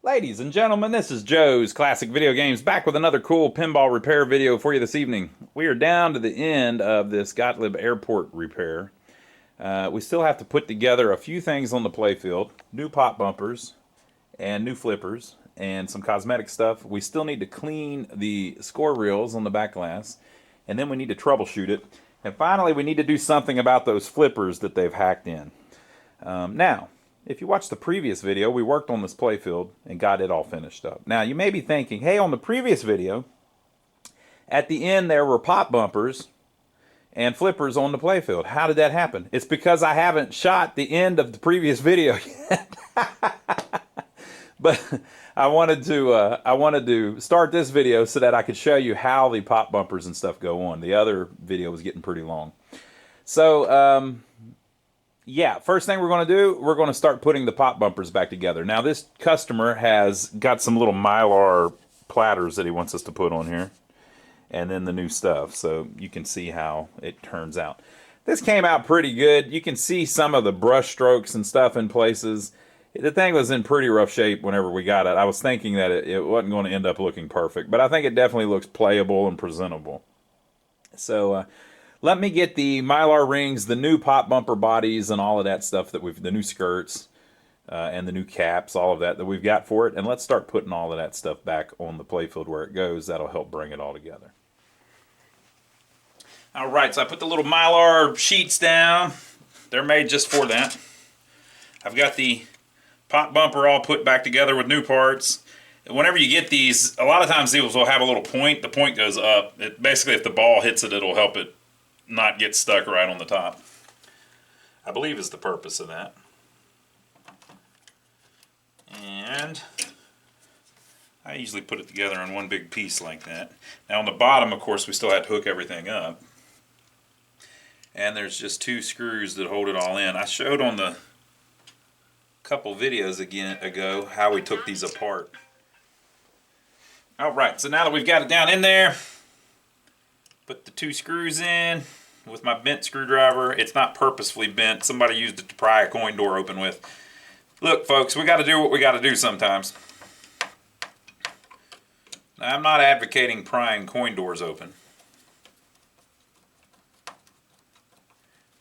Ladies and gentlemen, this is Joe's Classic Video Games, back with another cool pinball repair video for you this evening. We are down to the end of this Gottlieb Airport repair. We still have to put together a few things on the playfield. New pop bumpers and new flippers and some cosmetic stuff. We still need to clean the score reels on the back glass, and then we need to troubleshoot it. And finally, we need to do something about those flippers that they've hacked in. Now, if you watched the previous video, we worked on this playfield and got it all finished up. Now, you may be thinking, hey, on the previous video, at the end there were pop bumpers and flippers on the playfield. How did that happen? It's because I haven't shot the end of the previous video yet. But I wanted to start this video so that I could show you how the pop bumpers and stuff go on. The other video was getting pretty long. So, yeah, first thing we're going to do, we're going to start putting the pop bumpers back together. Now, this customer has got some little Mylar platters that he wants us to put on here, and then the new stuff, so you can see how it turns out. This came out pretty good. You can see some of the brush strokes and stuff in places. The thing was in pretty rough shape whenever we got it. I was thinking that it wasn't going to end up looking perfect, but I think it definitely looks playable and presentable. So, let me get the Mylar rings, the new pop bumper bodies, and all of that stuff that the new skirts, and the new caps, all of that we've got for it, and let's start putting all of that stuff back on the playfield where it goes. That'll help bring it all together. All right, so I put the little Mylar sheets down. They're made just for that. I've got the pop bumper all put back together with new parts. Whenever you get these, a lot of times these will have a little point. The point goes up. Basically, if the ball hits it, it'll help it not get stuck right on the top, I believe is the purpose of that. And I usually put it together in one big piece like that. Now on the bottom, of course, we still had to hook everything up. And there's just two screws that hold it all in. I showed on the couple videos ago how we took these apart. Alright, so now that we've got it down in there, put the two screws in with my bent screwdriver. It's not purposefully bent. Somebody used it to pry a coin door open with. Look, folks, we got to do what we got to do sometimes. Now, I'm not advocating prying coin doors open.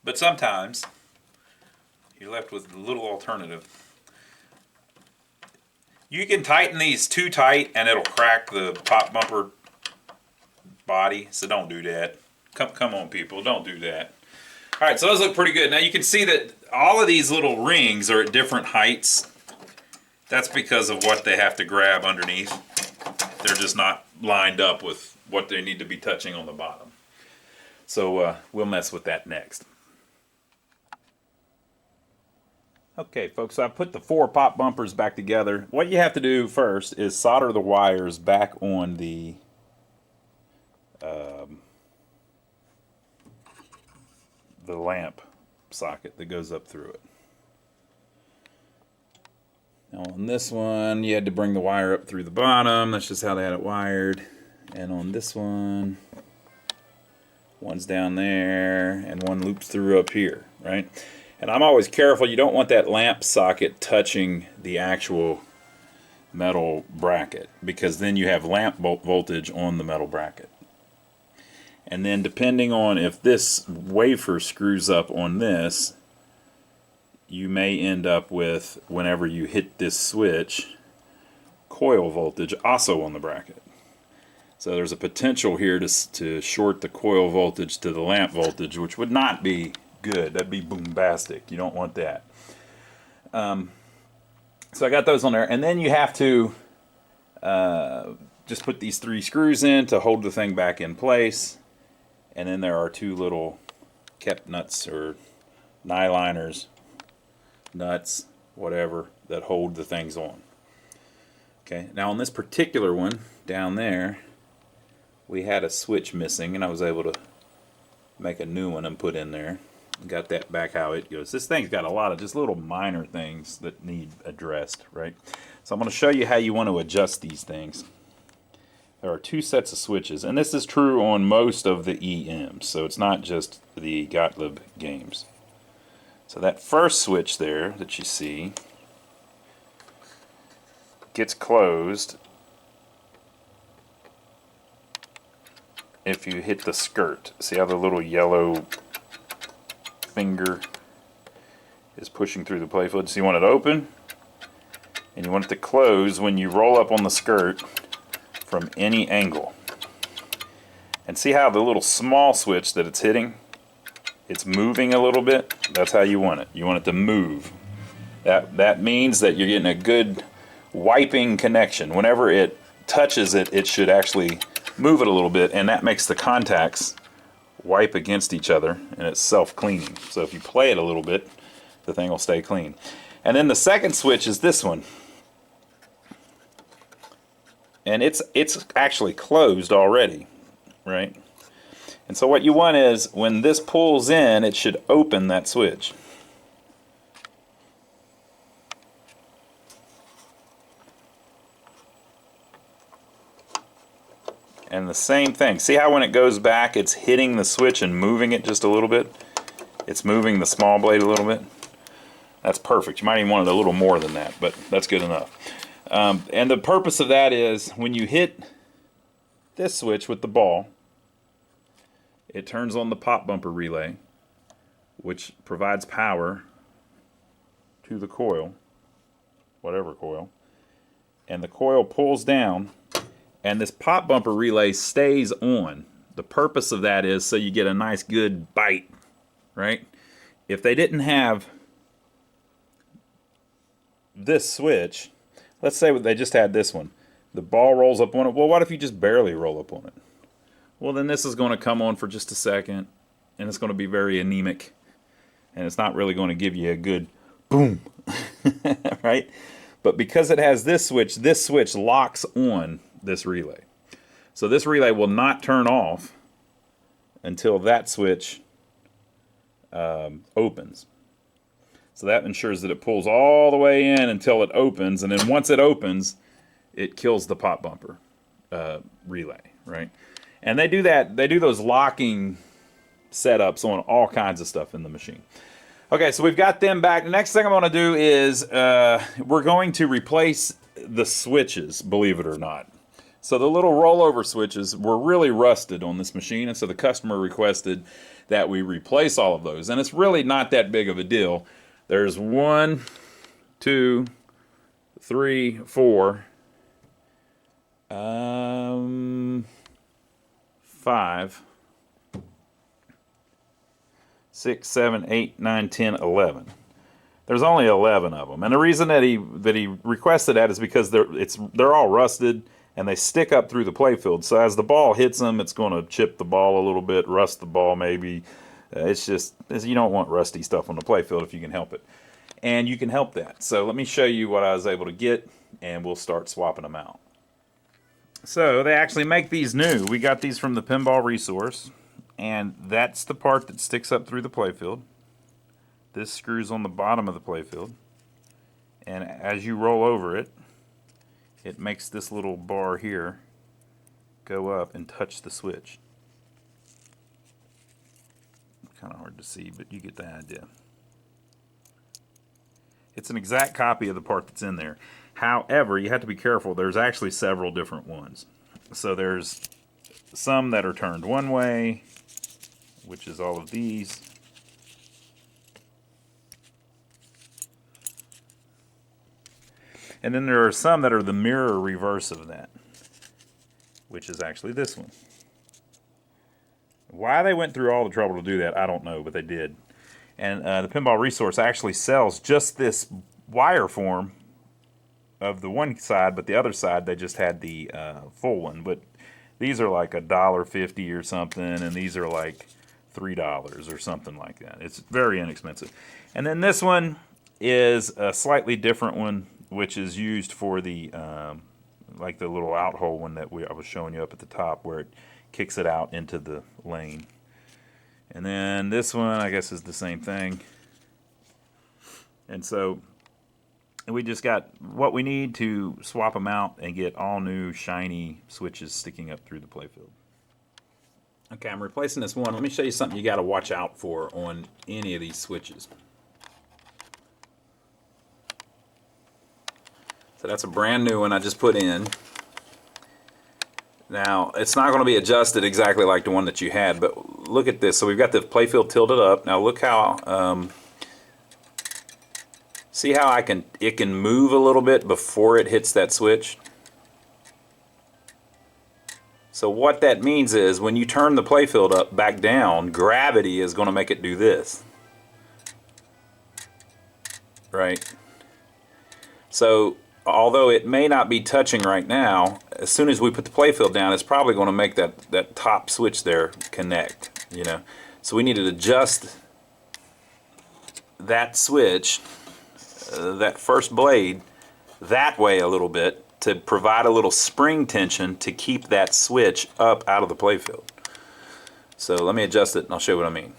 But sometimes you're left with a little alternative. You can tighten these too tight and it'll crack the pop bumper body, so don't do that. Come on, people, don't do that. All right, so those look pretty good. Now you can see that all of these little rings are at different heights. That's because of what they have to grab underneath. They're just not lined up with what they need to be touching on the bottom. So we'll mess with that next. Okay, folks, so I put the 4 pop bumpers back together. What you have to do first is solder the wires back on the lamp socket that goes up through it. Now on this one, you had to bring the wire up through the bottom. That's just how they had it wired. And on this one, one's down there and one loops through up here, right? And I'm always careful. You don't want that lamp socket touching the actual metal bracket, because then you have lamp voltage on the metal bracket. And then depending on if this wafer screws up on this, you may end up with, whenever you hit this switch, coil voltage also on the bracket. So there's a potential here to short the coil voltage to the lamp voltage, which would not be good. That'd be boombastic. You don't want that. So I got those on there. And then you have to just put these 3 screws in to hold the thing back in place. And then there are 2 little kept nuts or nyliners, nuts, whatever, that hold the things on. Okay, now on this particular one down there, we had a switch missing, and I was able to make a new one and put in there. Got that back how it goes. This thing's got a lot of just little minor things that need addressed, right? So I'm going to show you how you want to adjust these things. There are 2 sets of switches, and this is true on most of the EMs, so it's not just the Gottlieb games. So that first switch there that you see gets closed if you hit the skirt. See how the little yellow finger is pushing through the playfield? So you want it open, and you want it to close when you roll up on the skirt from any angle. And see how the little small switch that it's hitting, it's moving a little bit? That's how you want it. You want it to move. That means that you're getting a good wiping connection. Whenever it touches it, it should actually move it a little bit, and that makes the contacts wipe against each other, and it's self-cleaning. So if you play it a little bit, the thing will stay clean. And then the second switch is this one. And it's actually closed already, right? And so what you want is, when this pulls in, it should open that switch. And the same thing. See how when it goes back, it's hitting the switch and moving it just a little bit? It's moving the small blade a little bit. That's perfect. You might even want it a little more than that, but that's good enough. And the purpose of that is, when you hit this switch with the ball, it turns on the pop bumper relay, which provides power to the coil, whatever coil, and the coil pulls down, and this pop bumper relay stays on. The purpose of that is so you get a nice good bite, right? If they didn't have this switch, let's say they just had this one, the ball rolls up on it. Well, what if you just barely roll up on it? Well, then this is going to come on for just a second, and it's going to be very anemic, and it's not really going to give you a good boom, right? But because it has this switch locks on this relay. So this relay will not turn off until that switch opens. So that ensures that it pulls all the way in until it opens, and then once it opens, it kills the pop bumper relay, right? And they do that. They do those locking setups on all kinds of stuff in the machine. Okay, so we've got them back. The next thing I want to do is we're going to replace the switches, believe it or not. So the little rollover switches were really rusted on this machine, and so the customer requested that we replace all of those. And it's really not that big of a deal. There's 1, 2, 3, 4, 5, 6, 7, 8, 9, 10, 11. There's only 11 of them, and the reason that he requested that is because they're all rusted and they stick up through the playfield. So as the ball hits them, it's going to chip the ball a little bit, rust the ball maybe. It's just, you don't want rusty stuff on the playfield if you can help it, and you can help that. So let me show you what I was able to get, and we'll start swapping them out. So they actually make these new. We got these from the Pinball resource, and that's the part that sticks up through the playfield. This screws on the bottom of the playfield, and as you roll over it, it makes this little bar here go up and touch the switch. Kind of hard to see, but you get the idea. It's an exact copy of the part that's in there. However, you have to be careful. There's actually several different ones. So there's some that are turned one way, which is all of these. And then there are some that are the mirror reverse of that, which is actually this one. Why they went through all the trouble to do that, I don't know, but they did. And the Pinball resource actually sells just this wire form of the one side, but the other side they just had the full one. But these are like $1.50 or something, and these are like $3 or something like that. It's very inexpensive. And then this one is a slightly different one, which is used for the like the little out hole one that I was showing you up at the top, where it kicks it out into the lane. And then this one, I guess, is the same thing. And so we just got what we need to swap them out and get all new shiny switches sticking up through the playfield. Okay, I'm replacing this one. Let me show you something you got to watch out for on any of these switches. So that's a brand new one I just put in. Now, it's not going to be adjusted exactly like the one that you had, but look at this. So we've got the playfield tilted up. Now look how, see how it can move a little bit before it hits that switch? So what that means is when you turn the playfield up back down, gravity is going to make it do this. Right? So although it may not be touching right now, as soon as we put the playfield down, it's probably going to make that top switch there connect, you know. So we need to adjust that switch, that first blade, that way a little bit to provide a little spring tension to keep that switch up out of the playfield. So let me adjust it and I'll show you what I mean.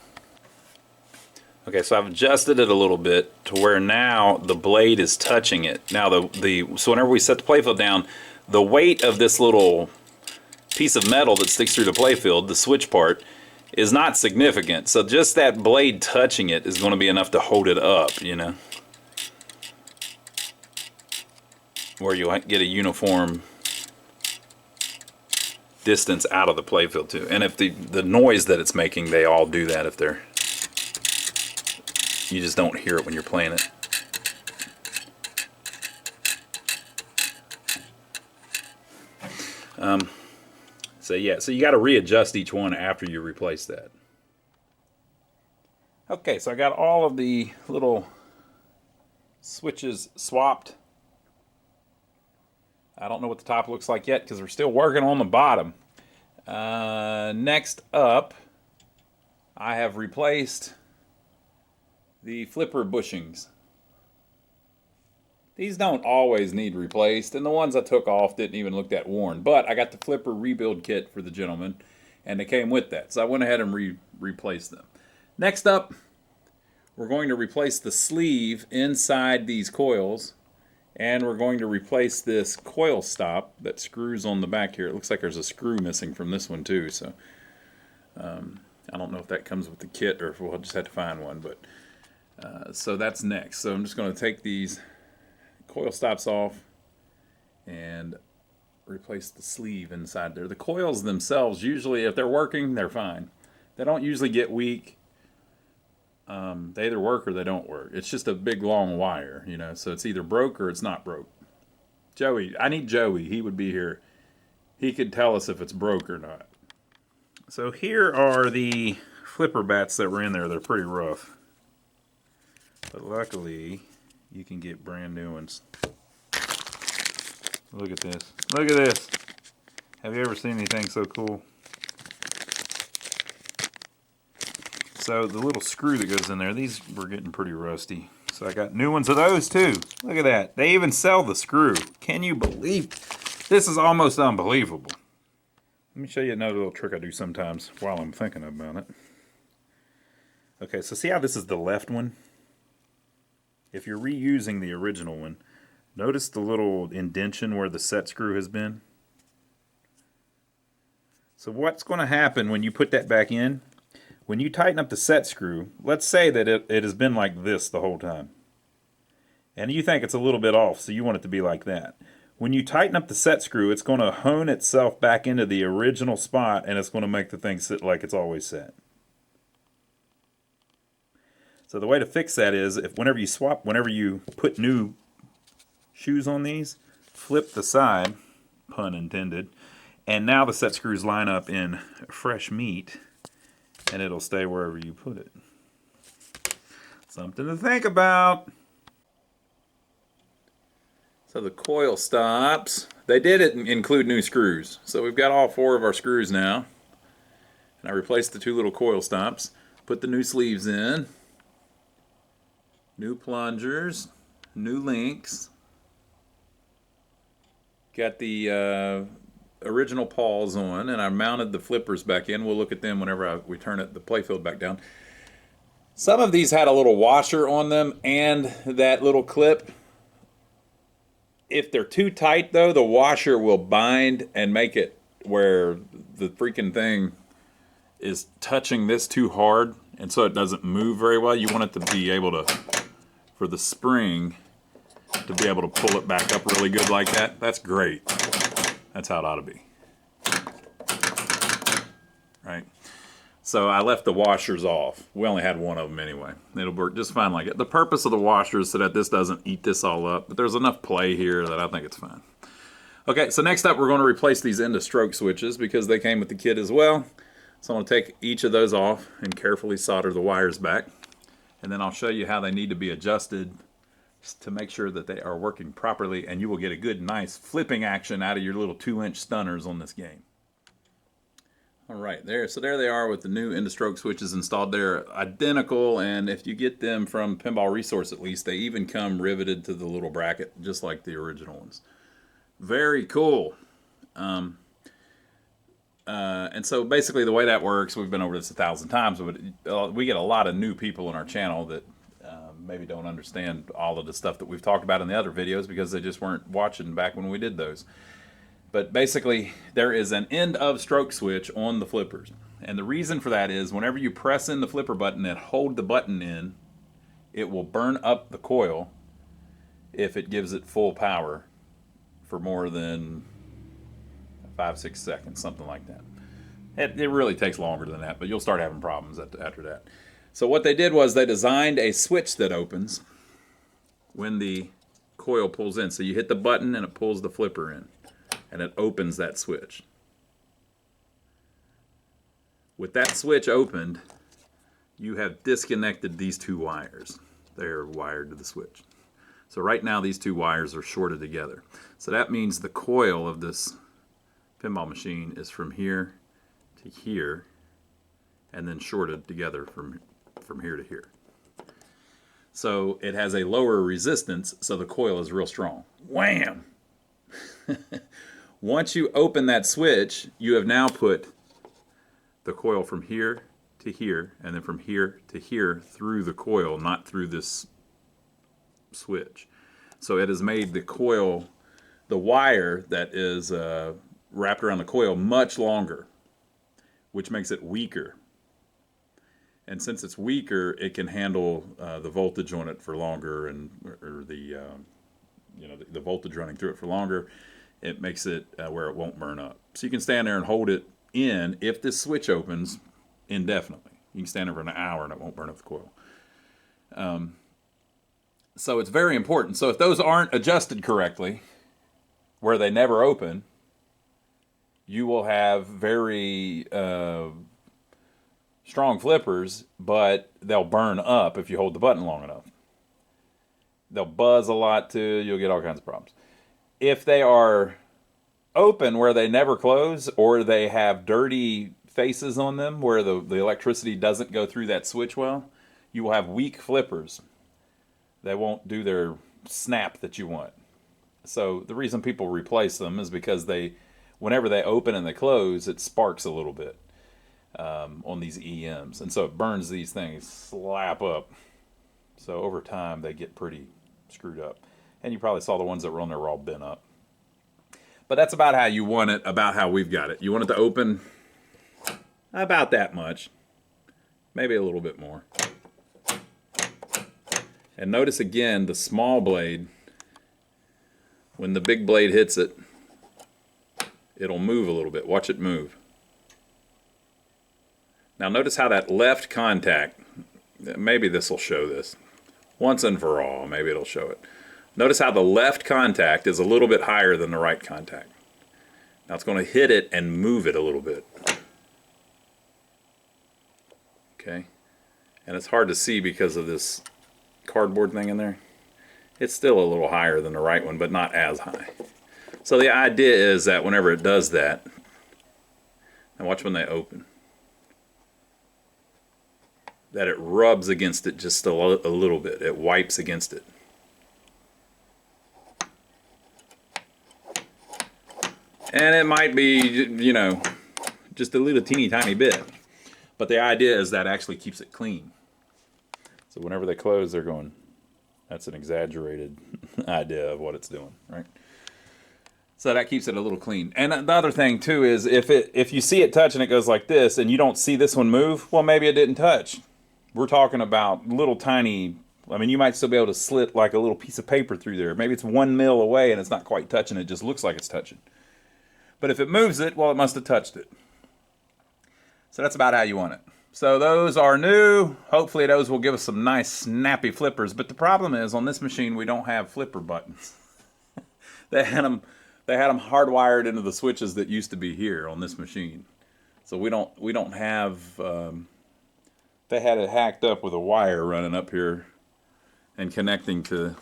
Okay, so I've adjusted it a little bit to where now the blade is touching it. Now so whenever we set the playfield down, the weight of this little piece of metal that sticks through the playfield, the switch part, is not significant. So just that blade touching it is going to be enough to hold it up, you know, where you'll get a uniform distance out of the playfield too. And if the noise that it's making, they all do that if they're, you just don't hear it when you're playing it. So yeah, so you got to readjust each one after you replace that. Okay, so I got all of the little switches swapped. I don't know what the top looks like yet because we're still working on the bottom. Next up, I have replaced the flipper bushings. These don't always need replaced, and the ones I took off didn't even look that worn. But I got the flipper rebuild kit for the gentleman, and they came with that. So I went ahead and replaced them. Next up, we're going to replace the sleeve inside these coils, and we're going to replace this coil stop that screws on the back here. It looks like there's a screw missing from this one too, so I don't know if that comes with the kit or if we'll just have to find one. But so that's next. So I'm just going to take these coil stops off and replace the sleeve inside there. The coils themselves, usually if they're working, they're fine. They don't usually get weak. They either work or they don't work. It's just a big long wire, you know, so it's either broke or it's not broke. Joey, I need Joey. He would be here. He could tell us if it's broke or not. So here are the flipper bats that were in there. They're pretty rough. But luckily, you can get brand new ones. Look at this. Look at this. Have you ever seen anything so cool? So the little screw that goes in there, these were getting pretty rusty. So I got new ones of those too. Look at that. They even sell the screw. Can you believe? This is almost unbelievable. Let me show you another little trick I do sometimes while I'm thinking about it. Okay, so see how this is the left one? If you're reusing the original one, notice the little indentation where the set screw has been. So what's going to happen when you put that back in? When you tighten up the set screw, let's say that it has been like this the whole time. And you think it's a little bit off, so you want it to be like that. When you tighten up the set screw, it's going to hone itself back into the original spot, and it's going to make the thing sit like it's always set. So the way to fix that is, whenever you put new shoes on these, flip the side, pun intended, and now the set screws line up in fresh meat, and it'll stay wherever you put it. Something to think about. So the coil stops, they did include new screws. So we've got all 4 of our screws now. And I replaced the 2 little coil stops, put the new sleeves in. New plungers, new links. Got the original pawls on, and I mounted the flippers back in. We'll look at them whenever we turn the playfield back down. Some of these had a little washer on them and that little clip. If they're too tight though, the washer will bind and make it where the freaking thing is touching this too hard, and so it doesn't move very well. You want it to be able to, for the spring, to be able to pull it back up really good like that. That's great. That's how it ought to be. Right? So I left the washers off. We only had one of them anyway. It'll work just fine like it. The purpose of the washer is so that this doesn't eat this all up, but there's enough play here that I think it's fine. Okay, so next up we're going to replace these end of stroke switches because they came with the kit as well. So I'm going to take each of those off and carefully solder the wires back. And then I'll show you how they need to be adjusted to make sure that they are working properly, and you will get a good, nice flipping action out of your little 2-inch stunners on this game. All right, so there they are with the new end-of-stroke switches installed. They're identical, and if you get them from Pinball Resource at least, they even come riveted to the little bracket, just like the original ones. Very cool. And so basically the way that works, we've been over this 1,000 times, but we get a lot of new people on our channel that maybe don't understand all of the stuff that we've talked about in the other videos because they just weren't watching back when we did those. But basically, there is an end of stroke switch on the flippers. And the reason for that is whenever you press in the flipper button and hold the button in, it will burn up the coil if it gives it full power for more than 5-6 seconds, something like that. It really takes longer than that, but you'll start having problems after that. So what they did was they designed a switch that opens when the coil pulls in. So you hit the button and it pulls the flipper in. And it opens that switch. With that switch opened, you have disconnected these two wires. They're wired to the switch. So right now these two wires are shorted together. So that means the coil of this pinball machine is from here to here and then shorted together from here to here. So it has a lower resistance, so the coil is real strong. Wham! Once you open that switch, you have now put the coil from here to here, and then from here to here through the coil, not through this switch. So it has made the coil, the wire that is wrapped around the coil, much longer, which makes it weaker. And since it's weaker, it can handle the voltage on it for longer, or the voltage running through it for longer. It makes it where it won't burn up. So you can stand there and hold it in if this switch opens indefinitely. You can stand there for an hour and it won't burn up the coil. So it's very important. So if those aren't adjusted correctly, where they never open, you will have very strong flippers, but they'll burn up if you hold the button long enough. They'll buzz a lot too. You'll get all kinds of problems. If they are open where they never close, or they have dirty faces on them where the electricity doesn't go through that switch well, you will have weak flippers. They won't do their snap that you want. So the reason people replace them is because whenever they open and they close, it sparks a little bit on these EMs. And so it burns these things slap up. So over time, they get pretty screwed up. And you probably saw the ones that were on there were all bent up. But that's about how you want it, about how we've got it. You want it to open about that much. Maybe a little bit more. And notice again the small blade. When the big blade hits it, it'll move a little bit. Watch it move. Now notice how that left contact, maybe this will show this. Once and for all, maybe it'll show it. Notice how the left contact is a little bit higher than the right contact. Now it's going to hit it and move it a little bit. Okay? And it's hard to see because of this cardboard thing in there. It's still a little higher than the right one, but not as high. So the idea is that whenever it does that, and watch when they open, that it rubs against it just a little bit. It wipes against it. And it might be, just a little teeny tiny bit. But the idea is that actually keeps it clean. So whenever they close, they're going, that's an exaggerated idea of what it's doing, right? So that keeps it a little clean. And the other thing too is if you see it touch and it goes like this and you don't see this one move, well, maybe it didn't touch. We're talking about little tiny I mean, you might still be able to slit like a little piece of paper through there. Maybe it's 1 mil away and it's not quite touching. It just looks like it's touching. But if it moves it, well, it must have touched it. So that's about how you want it. So those are new. Hopefully those will give us some nice snappy flippers. But the problem is on this machine we don't have flipper buttons. They had them hardwired into the switches that used to be here on this machine. So we don't have. They had it hacked up with a wire running up here and connecting to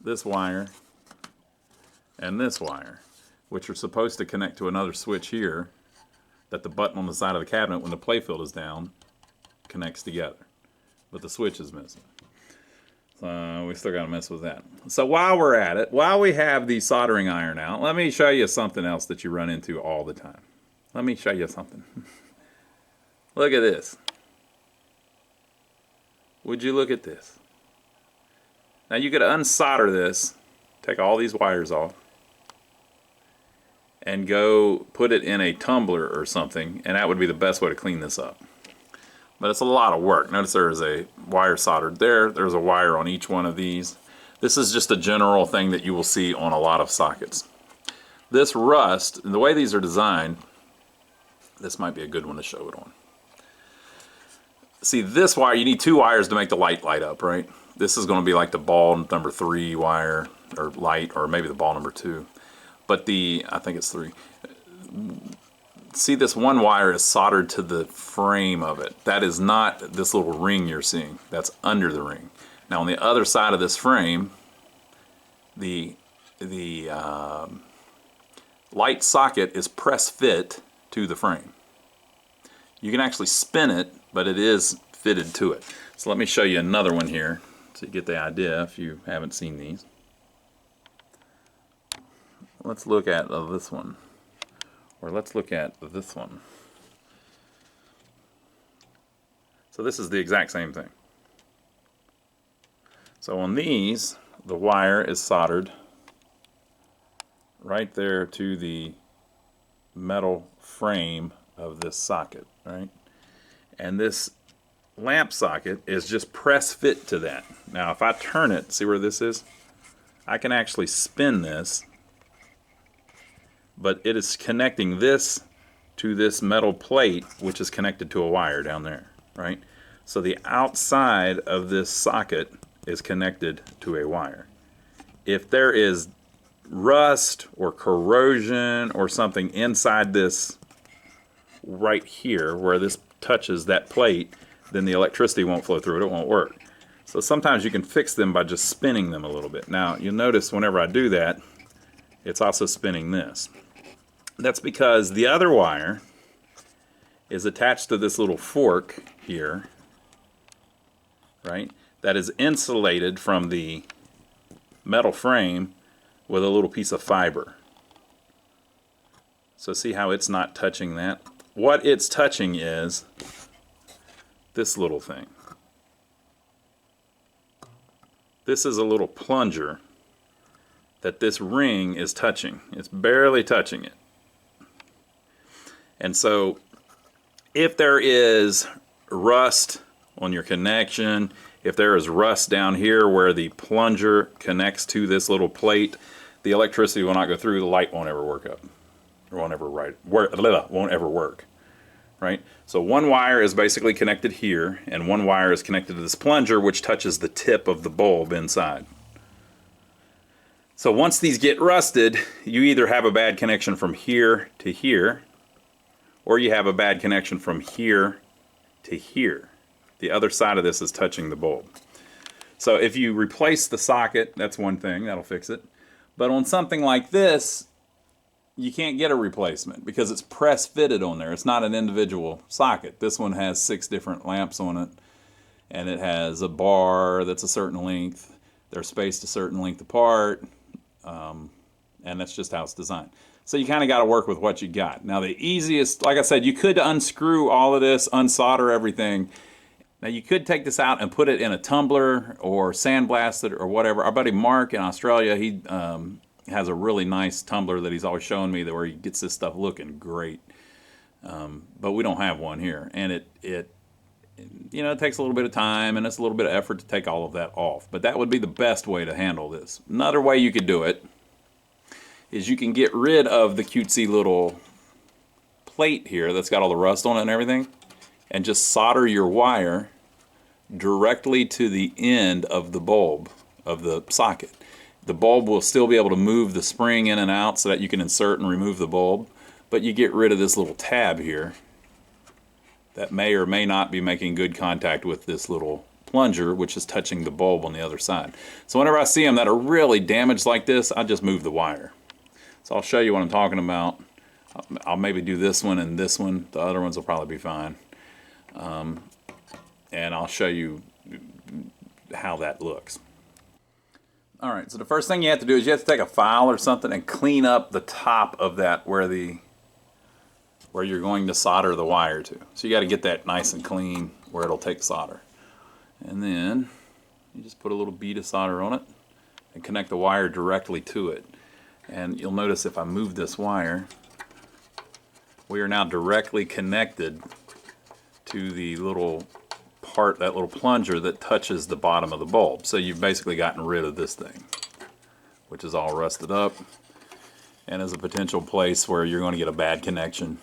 this wire and this wire, which are supposed to connect to another switch here that the button on the side of the cabinet when the playfield is down connects together. But the switch is missing. So we still got to mess with that. So while we're at it, while we have the soldering iron out, let me show you something else that you run into all the time. Let me show you something. Look at this. Would you look at this? Now you could unsolder this, take all these wires off, and go put it in a tumbler or something, and that would be the best way to clean this up. But it's a lot of work. Notice there is a wire soldered there. There's a wire on each one of these. This is just a general thing that you will see on a lot of sockets. This rust, the way these are designed, this might be a good one to show it on. See, this wire, you need 2 wires to make the light up, right? This is going to be like the ball number 3 wire, or light, or maybe the ball number 2. But I think it's 3. See, this one wire is soldered to the frame of it. That is not this little ring you're seeing. That's under the ring. Now on the other side of this frame, the light socket is press fit to the frame. You can actually spin it, but it is fitted to it. So let me show you another one here so you get the idea if you haven't seen these. Let's look at this one. Or let's look at this one. So this is the exact same thing. So on these, the wire is soldered right there to the metal frame of this socket, right? And this lamp socket is just press fit to that. Now if I turn it, see where this is? I can actually spin this, but it is connecting this to this metal plate, which is connected to a wire down there, right? So the outside of this socket is connected to a wire. If there is rust or corrosion or something inside this right here where this touches that plate, then the electricity won't flow through it, it won't work. So sometimes you can fix them by just spinning them a little bit. Now you'll notice whenever I do that, it's also spinning this. That's because the other wire is attached to this little fork here, right? That is insulated from the metal frame with a little piece of fiber. So see how it's not touching that? What it's touching is this little thing. This is a little plunger that this ring is touching. It's barely touching it. And so if there is rust on your connection, if there is rust down here where the plunger connects to this little plate, the electricity will not go through, the light won't ever work up. Or won't ever work. Right? So one wire is basically connected here, and one wire is connected to this plunger, which touches the tip of the bulb inside. So once these get rusted, you either have a bad connection from here to here, or you have a bad connection from here to here. The other side of this is touching the bulb. So if you replace the socket, that's one thing, that'll fix it. But on something like this, you can't get a replacement because it's press fitted on there. It's not an individual socket. This one has 6 different lamps on it, and it has a bar that's a certain length. They're spaced a certain length apart, and that's just how it's designed. So you kind of got to work with what you got. Now the easiest, like I said, you could unscrew all of this, unsolder everything. Now you could take this out and put it in a tumbler or sandblast it or whatever. Our buddy Mark in Australia, he has a really nice tumbler that he's always showing me that where he gets this stuff looking great. But we don't have one here, and you know, it takes a little bit of time and it's a little bit of effort to take all of that off. But that would be the best way to handle this. Another way you could do it is you can get rid of the cutesy little plate here that's got all the rust on it and everything, and just solder your wire directly to the end of the bulb of the socket. The bulb will still be able to move the spring in and out so that you can insert and remove the bulb, but you get rid of this little tab here that may or may not be making good contact with this little plunger, which is touching the bulb on the other side. So whenever I see them that are really damaged like this, I just move the wire. So I'll show you what I'm talking about. I'll maybe do this one and this one. The other ones will probably be fine. And I'll show you how that looks. All right, so the first thing you have to do is you have to take a file or something and clean up the top of that where you're going to solder the wire to. So you got to get that nice and clean where it'll take solder. And then you just put a little bead of solder on it and connect the wire directly to it. And you'll notice if I move this wire, we are now directly connected to the little part, that little plunger that touches the bottom of the bulb. So you've basically gotten rid of this thing, which is all rusted up and is a potential place where you're going to get a bad connection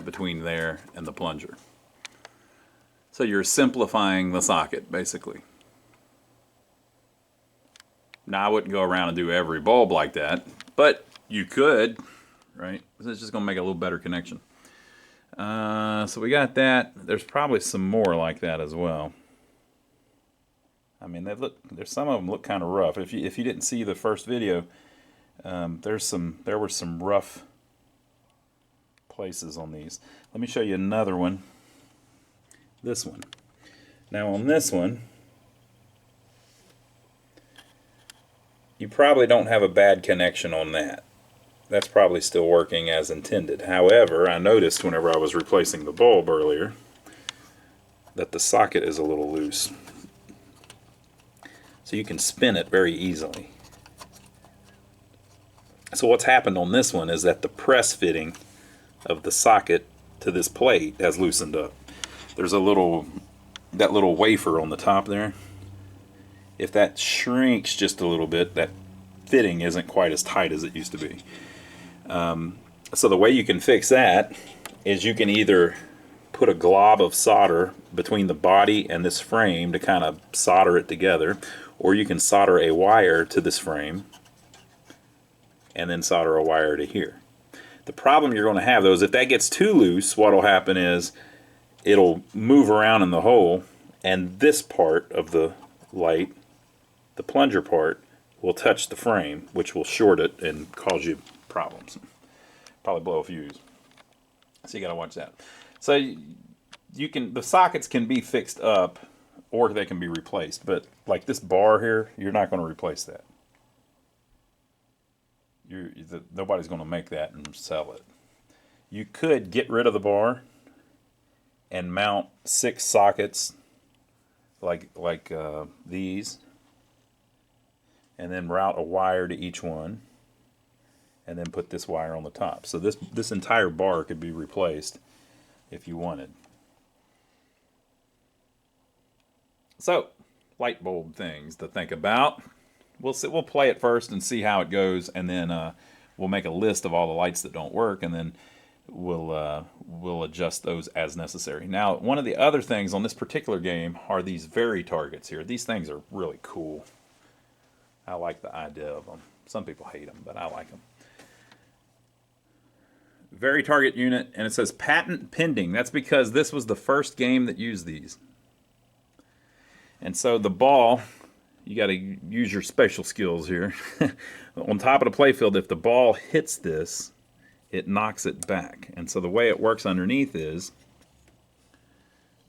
between there and the plunger. So you're simplifying the socket, basically. Now I wouldn't go around and do every bulb like that, but you could, right? It's just going to make a little better connection. So we got that. There's probably some more like that as well. I mean, there's some of them look kind of rough. If you didn't see the first video, there were some rough places on these. Let me show you another one. This one. Now on this one, you probably don't have a bad connection on that. That's probably still working as intended. However, I noticed whenever I was replacing the bulb earlier that the socket is a little loose. So you can spin it very easily. So what's happened on this one is that the press fitting of the socket to this plate has loosened up. There's that little wafer on the top there. If that shrinks just a little bit, that fitting isn't quite as tight as it used to be. So the way you can fix that is you can either put a glob of solder between the body and this frame to kind of solder it together, or you can solder a wire to this frame and then solder a wire to here. The problem you're going to have though is if that gets too loose, what will happen is it'll move around in the hole, and this part of the light, the plunger part, will touch the frame, which will short it and cause you problems. Probably blow a fuse. So you got to watch that. So the sockets can be fixed up or they can be replaced, but like this bar here, you're not going to replace that. Nobody's going to make that and sell it. You could get rid of the bar and mount 6 sockets like these, and then route a wire to each one, and then put this wire on the top. So this entire bar could be replaced if you wanted. So, light bulb things to think about. We'll play it first and see how it goes, and then we'll make a list of all the lights that don't work, and then we'll adjust those as necessary. Now, one of the other things on this particular game are these Very targets here. These things are really cool. I like the idea of them. Some people hate them, but I like them. Very target unit, and it says patent pending. That's because this was the first game that used these. And so the ball, you got to use your special skills here. On top of the playfield, if the ball hits this, it knocks it back. And so the way it works underneath is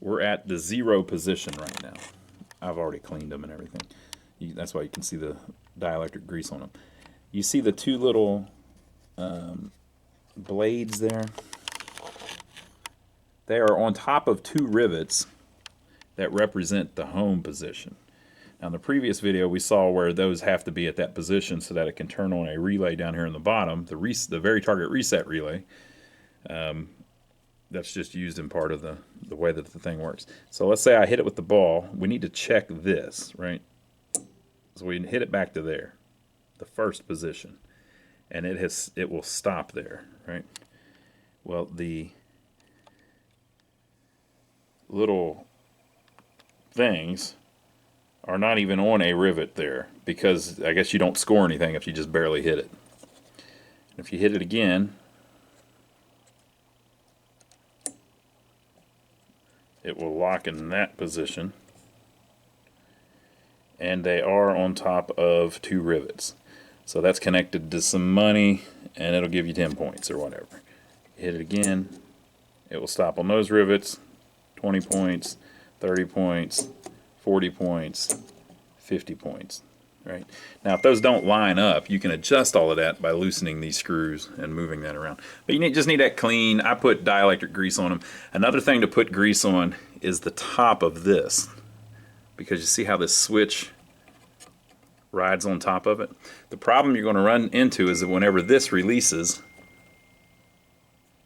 we're at the 0 position right now. I've already cleaned them and everything. That's why you can see the dielectric grease on them. You see the 2 little blades there? They are on top of 2 rivets that represent the home position. Now in the previous video we saw where those have to be at that position so that it can turn on a relay down here in the bottom, the Very target reset relay. that's just used in part of the way that the thing works. So let's say I hit it with the ball. We need to check this, right? So we hit it back to there, the first position, and it will stop there, right? Well, the little things are not even on a rivet there, because I guess you don't score anything if you just barely hit it. If you hit it again, it will lock in that position, and they are on top of 2 rivets. So that's connected to some money, and it'll give you 10 points or whatever. Hit it again, it will stop on those rivets. 20 points, 30 points, 40 points, 50 points. Right? Now, if those don't line up, you can adjust all of that by loosening these screws and moving that around. But you just need that clean. I put dielectric grease on them. Another thing to put grease on is the top of this, because you see how this switch rides on top of it? The problem you're going to run into is that whenever this releases,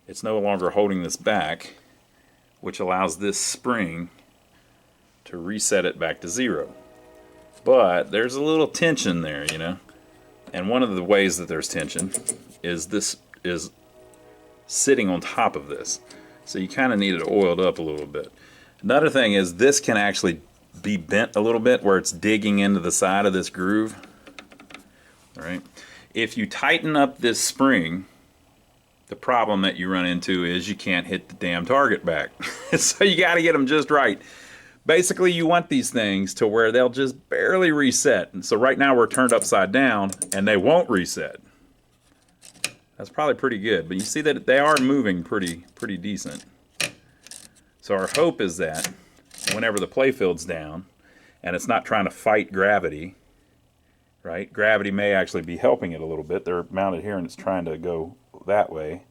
it's no longer holding this back, which allows this spring to reset it back to 0. But there's a little tension there, you know. And one of the ways that there's tension is this is sitting on top of this. So you kind of need it oiled up a little bit. Another thing is this can actually be bent a little bit where it's digging into the side of this groove. All right. If you tighten up this spring, the problem that you run into is you can't hit the damn target back. So you got to get them just right. Basically, you want these things to where they'll just barely reset. And so right now we're turned upside down and they won't reset. That's probably pretty good, but you see that they are moving pretty decent. So our hope is that whenever the playfield's down and it's not trying to fight gravity, right? Gravity may actually be helping it a little bit. They're mounted here and it's trying to go that way,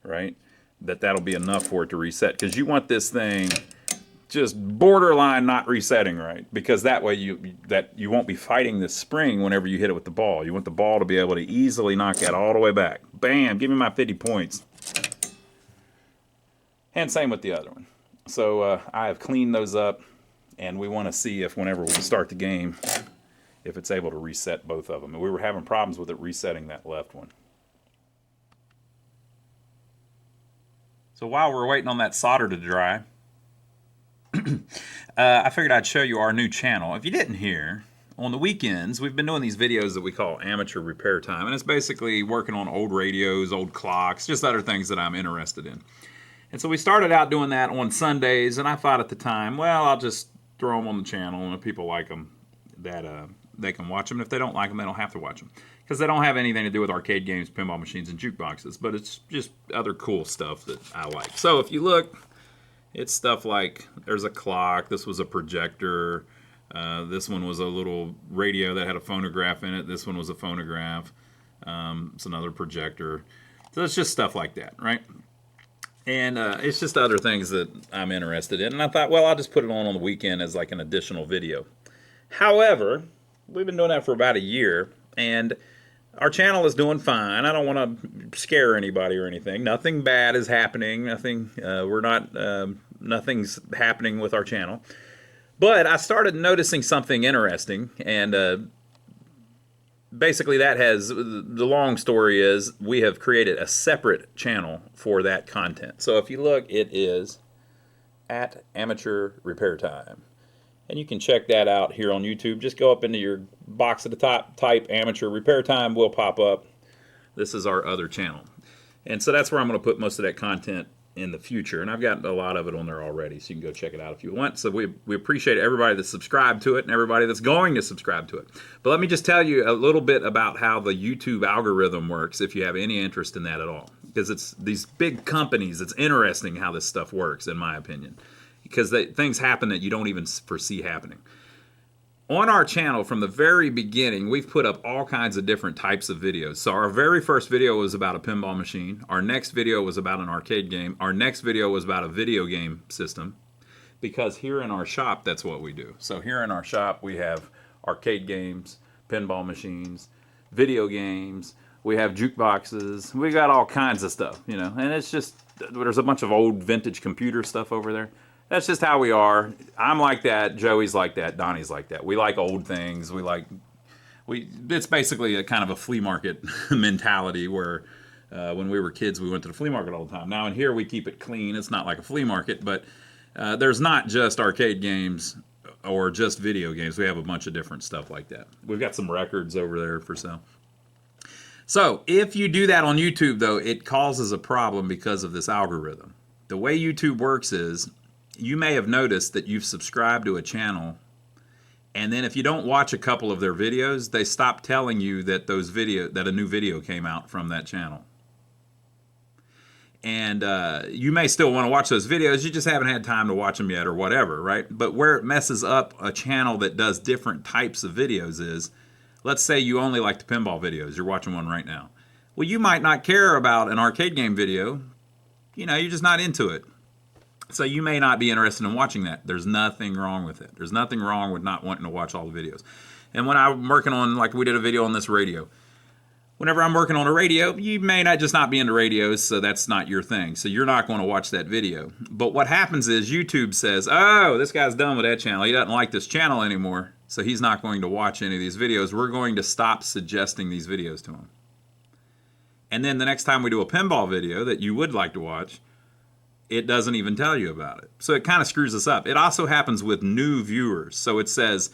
right? That'll be enough for it to reset, because you want this thing just borderline not resetting right, because that way you won't be fighting this spring whenever you hit it with the ball. You want the ball to be able to easily knock that all the way back. Bam, give me my 50 points. And same with the other one. So I have cleaned those up, and we want to see if whenever we start the game, if it's able to reset both of them. And we were having problems with it resetting that left one. So while we're waiting on that solder to dry, I figured I'd show you our new channel. If you didn't hear, on the weekends, we've been doing these videos that we call Amateur Repair Time, and it's basically working on old radios, old clocks, just other things that I'm interested in. And so we started out doing that on Sundays, and I thought at the time, well, I'll just throw them on the channel, and if people like them, that they can watch them. If they don't like them, they don't have to watch them, because they don't have anything to do with arcade games, pinball machines, and jukeboxes, but it's just other cool stuff that I like. So if you look, it's stuff like, there's a clock, this was a projector, this one was a little radio that had a phonograph in it, this one was a phonograph, it's another projector. So it's just stuff like that, right? And it's just other things that I'm interested in. And I thought, well, I'll just put it on the weekend as like an additional video. However, we've been doing that for about a year, and our channel is doing fine. I don't want to scare anybody or anything. Nothing bad is happening. Nothing's happening with our channel. But I started noticing something interesting, and basically the long story is we have created a separate channel for that content. So if you look, it is at Amateur Repair Time. And you can check that out here on YouTube. Just go up into your box at the top, type Amateur Repair Time, will pop up. This is our other channel. And so that's where I'm going to put most of that content in the future. And I've got a lot of it on there already, so you can go check it out if you want. So we appreciate everybody that's subscribed to it and everybody that's going to subscribe to it. But let me just tell you a little bit about how the YouTube algorithm works, if you have any interest in that at all. Because it's these big companies, it's interesting how this stuff works, in my opinion. Because things happen that you don't even foresee happening. On our channel, from the very beginning, we've put up all kinds of different types of videos. So our very first video was about a pinball machine. Our next video was about an arcade game. Our next video was about a video game system. Because here in our shop, that's what we do. So here in our shop, we have arcade games, pinball machines, video games. We have jukeboxes. We got all kinds of stuff, you know. And it's just there's a bunch of old vintage computer stuff over there. That's just how we are. I'm like that. Joey's like that. Donnie's like that. We like old things. It's basically a kind of a flea market mentality where when we were kids, we went to the flea market all the time. Now in here, we keep it clean. It's not like a flea market, but there's not just arcade games or just video games. We have a bunch of different stuff like that. We've got some records over there for sale. So if you do that on YouTube, though, it causes a problem because of this algorithm. The way YouTube works is you may have noticed that you've subscribed to a channel, and then if you don't watch a couple of their videos, they stop telling you that that a new video came out from that channel. And you may still want to watch those videos, you just haven't had time to watch them yet or whatever, right? But where it messes up a channel that does different types of videos is, let's say you only like the pinball videos, you're watching one right now. Well, you might not care about an arcade game video, you're just not into it. So you may not be interested in watching that. There's nothing wrong with it. There's nothing wrong with not wanting to watch all the videos. And when I'm working on, like we did a video on this radio, whenever I'm working on a radio, you may not be into radios, so that's not your thing. So you're not going to watch that video. But what happens is YouTube says, oh, this guy's done with that channel. He doesn't like this channel anymore, so he's not going to watch any of these videos. We're going to stop suggesting these videos to him. And then the next time we do a pinball video that you would like to watch, it doesn't even tell you about it. So it kind of screws us up. It also happens with new viewers. So it says,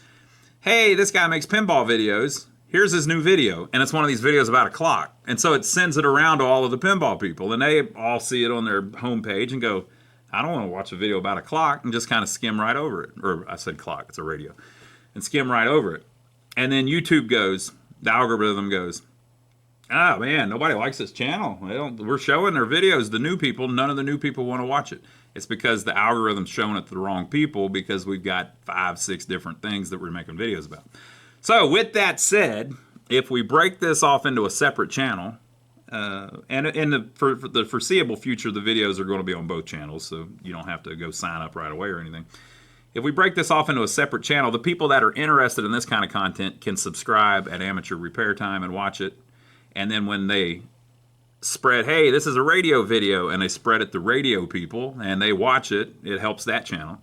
hey, this guy makes pinball videos. Here's his new video. And it's one of these videos about a clock. And so it sends it around to all of the pinball people. And they all see it on their homepage and go, I don't want to watch a video about a clock, and just kind of skim right over it. Or I said clock, it's a radio. And skim right over it. And then YouTube goes, the algorithm goes, oh man, nobody likes this channel. We're showing their videos, the new people. None of the new people want to watch it. It's because the algorithm's showing it to the wrong people because we've got 5, 6 different things that we're making videos about. So with that said, if we break this off into a separate channel, and for the foreseeable future, the videos are going to be on both channels, so you don't have to go sign up right away or anything. If we break this off into a separate channel, the people that are interested in this kind of content can subscribe at Amateur Repair Time and watch it. And then when they spread, hey, this is a radio video, and they spread it to radio people, and they watch it, it helps that channel.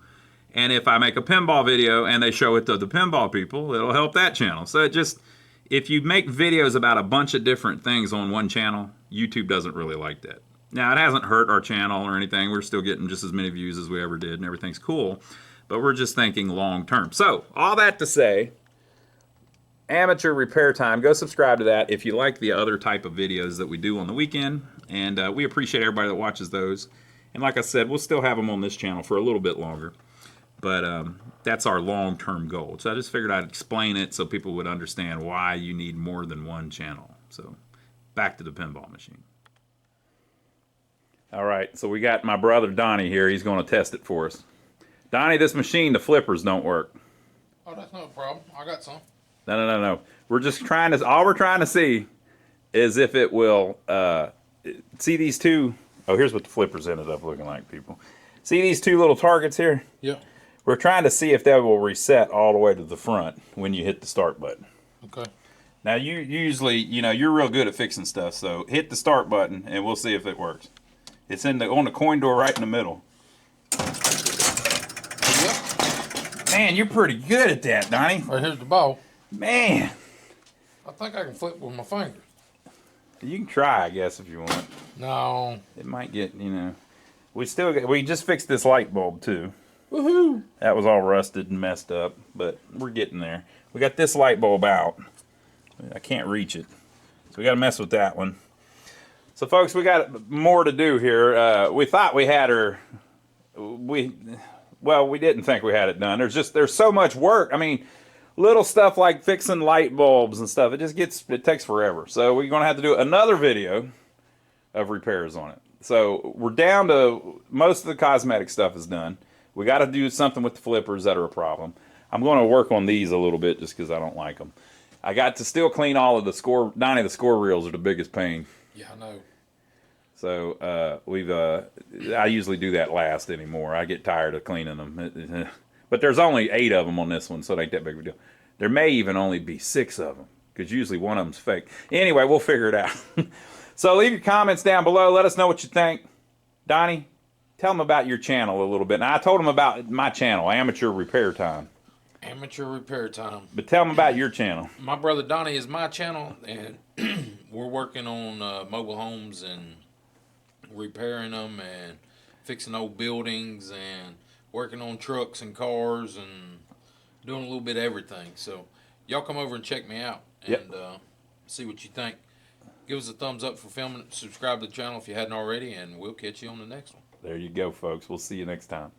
And if I make a pinball video and they show it to the pinball people, it'll help that channel. So if you make videos about a bunch of different things on one channel, YouTube doesn't really like that. Now, it hasn't hurt our channel or anything. We're still getting just as many views as we ever did, and everything's cool. But we're just thinking long term. So, all that to say, Amateur Repair Time, go subscribe to that if you like the other type of videos that we do on the weekend. And we appreciate everybody that watches those. And like I said, we'll still have them on this channel for a little bit longer. But that's our long-term goal. So I just figured I'd explain it so people would understand why you need more than one channel. So back to the pinball machine. All right, so we got my brother Donnie here. He's going to test it for us. Donnie, this machine, the flippers don't work. Oh, that's no problem. I got some. No. We're just trying to, all we're trying to see is if it will, see these two, oh, here's what the flippers ended up looking like, people. See these two little targets here? Yeah. We're trying to see if they will reset all the way to the front when you hit the start button. Okay. Now, you usually, you're real good at fixing stuff, so hit the start button, and we'll see if it works. It's on the coin door right in the middle. Yep. Man, you're pretty good at that, Donnie. Right, here's the ball. Man. I think I can flip with my fingers. You can try, I guess, if you want. No. It might get, we just fixed this light bulb, too. Woohoo! That was all rusted and messed up, but we're getting there. We got this light bulb out. I can't reach it, so we got to mess with that one. So, folks, we got more to do here. We thought we had her. We didn't think we had it done. There's so much work. I mean, little stuff like fixing light bulbs and stuff. It takes forever. So we're gonna have to do another video of repairs on it. So we're down to most of the cosmetic stuff is done. We got to do something with the flippers that are a problem. I'm going to work on these a little bit just because I don't like them. I got to still clean all of the score. Donnie, the score reels are the biggest pain. Yeah, I know. So I usually do that last anymore. I get tired of cleaning them. But there's only 8 of them on this one, so it ain't that big of a deal. There may even only be 6 of them because usually one of them's fake. Anyway, we'll figure it out. So leave your comments down below. Let us know what you think. Donnie, tell them about your channel a little bit. Now, I told them about my channel, Amateur Repair Time. Amateur repair time. But tell them about your channel. My brother Donnie is my channel, and we're working on mobile homes and repairing them and fixing old buildings and working on trucks and cars and doing a little bit of everything. So y'all come over and check me out and Yep. see what you think. Give us a thumbs up for filming it. Subscribe to the channel if you hadn't already, and we'll catch you on the next one. There you go, folks. We'll see you next time.